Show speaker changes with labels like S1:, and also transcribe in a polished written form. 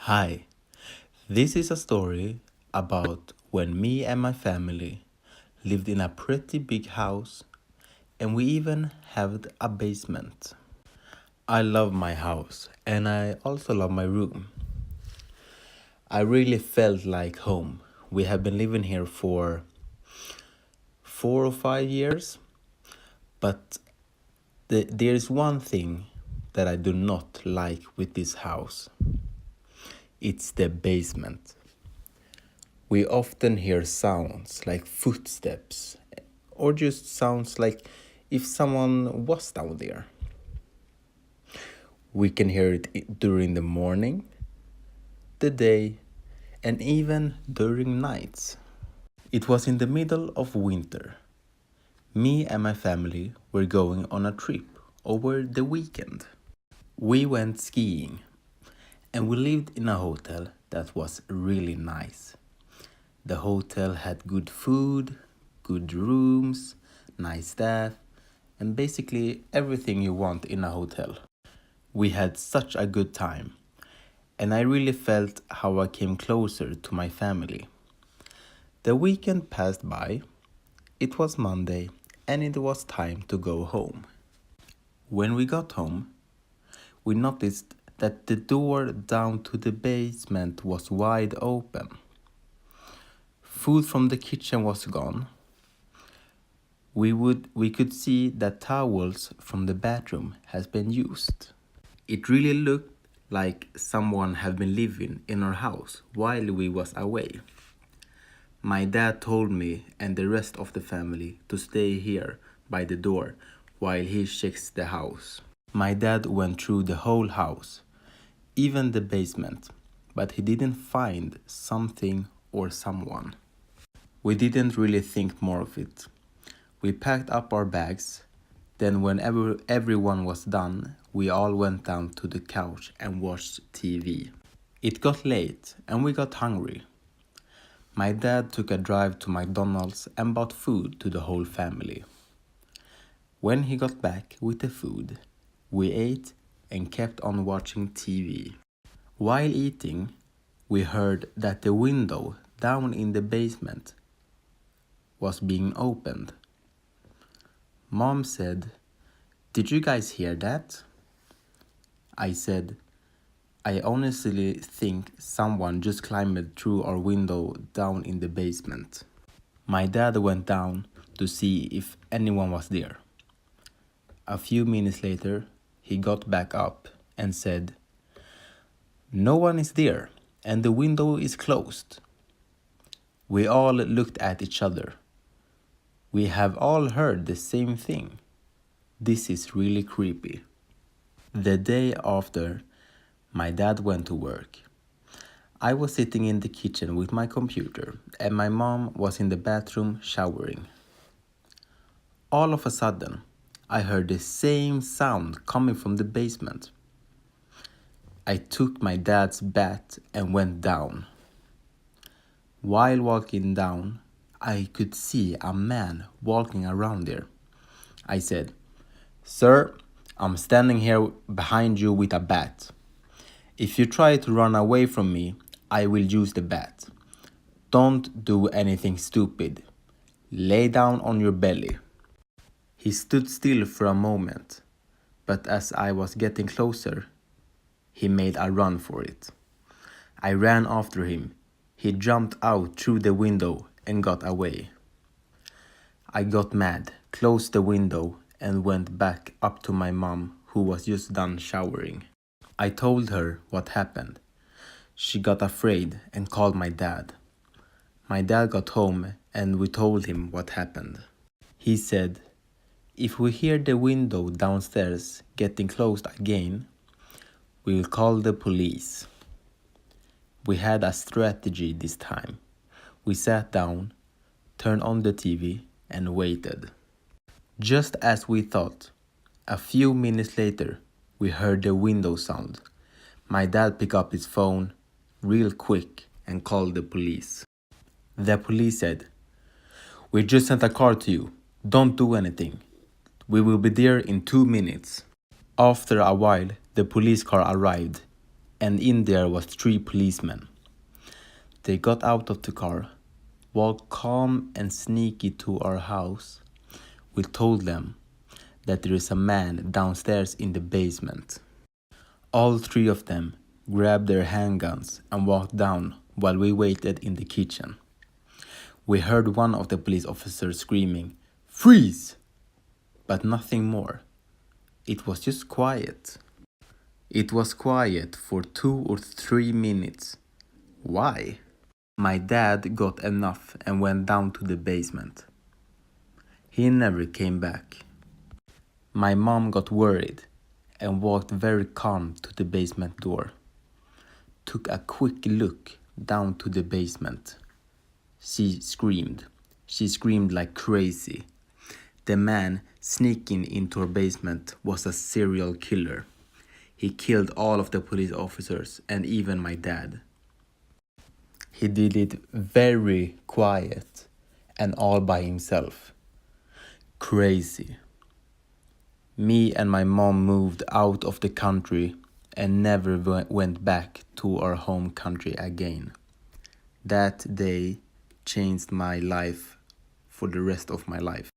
S1: Hi, this is a story about when me and my family lived in a pretty big house and we even had a basement. I love my house and I also love my room. I really felt like home. We have been living here for 4 or 5 years, but there's one thing that I do not like with this house. It's the basement. We often hear sounds like footsteps or just sounds like if someone was down there. We can hear it during the morning, the day, and even during nights. It was in the middle of winter. Me and my family were going on a trip over the weekend. We went skiing and we lived in a hotel that was really nice. The hotel had good food, good rooms, nice staff, and basically everything you want in a hotel. We had such a good time, and I really felt how I came closer to my family. The weekend passed by, it was Monday, and it was time to go home. When we got home, we noticed that the door down to the basement was wide open. Food from the kitchen was gone. We could see that towels from the bathroom has been used. It really looked like someone had been living in our house while we was away. My dad told me and the rest of the family to stay here by the door while he checks the house. My dad went through the whole house, even the basement, but he didn't find something or someone. We didn't really think more of it. We packed up our bags. Then whenever everyone was done, we all went down to the couch and watched TV. It got late and we got hungry. My dad took a drive to McDonald's and bought food to the whole family. When he got back with the food, we ate and kept on watching TV. While eating, we heard that the window down in the basement was being opened. Mom said, "Did you guys hear that?" I said, "I honestly think someone just climbed through our window down in the basement." My dad went down to see if anyone was there. A few minutes later, he got back up and said, "No one is there and the window is closed." We all looked at each other. We have all heard the same thing. This is really creepy. The day after, my dad went to work. I was sitting in the kitchen with my computer and my mom was in the bathroom showering. All of a sudden, I heard the same sound coming from the basement. I took my dad's bat and went down. While walking down, I could see a man walking around there. I said, "Sir, I'm standing here behind you with a bat. If you try to run away from me, I will use the bat. Don't do anything stupid. Lay down on your belly." He stood still for a moment, but as I was getting closer, he made a run for it. I ran after him. He jumped out through the window and got away. I got mad, closed the window, and went back up to my mom, who was just done showering. I told her what happened. She got afraid and called my dad. My dad got home and we told him what happened. He said, "If we hear the window downstairs getting closed again, we'll call the police." We had a strategy this time. We sat down, turned on the TV, and waited. Just as we thought, a few minutes later, we heard the window sound. My dad picked up his phone real quick and called the police. The police said, "We just sent a car to you. Don't do anything. We will be there in 2 minutes." After a while, the police car arrived. and in there was 3 policemen. They got out of the car, walked calm and sneaky to our house. We told them that there is a man downstairs in the basement. All 3 of them grabbed their handguns and walked down while we waited in the kitchen. We heard one of the police officers screaming, "Freeze!" but nothing more. It was just quiet. It was quiet for 2 or 3 minutes. Why? My dad got enough and went down to the basement. He never came back. My mom got worried and walked very calm to the basement door. Took a quick look down to the basement. She screamed. She screamed like crazy. The man sneaking into her basement was a serial killer. He killed all of the police officers and even my dad. He did it very quiet and all by himself. Crazy. Me and my mom moved out of the country and never went back to our home country again. That day changed my life for the rest of my life.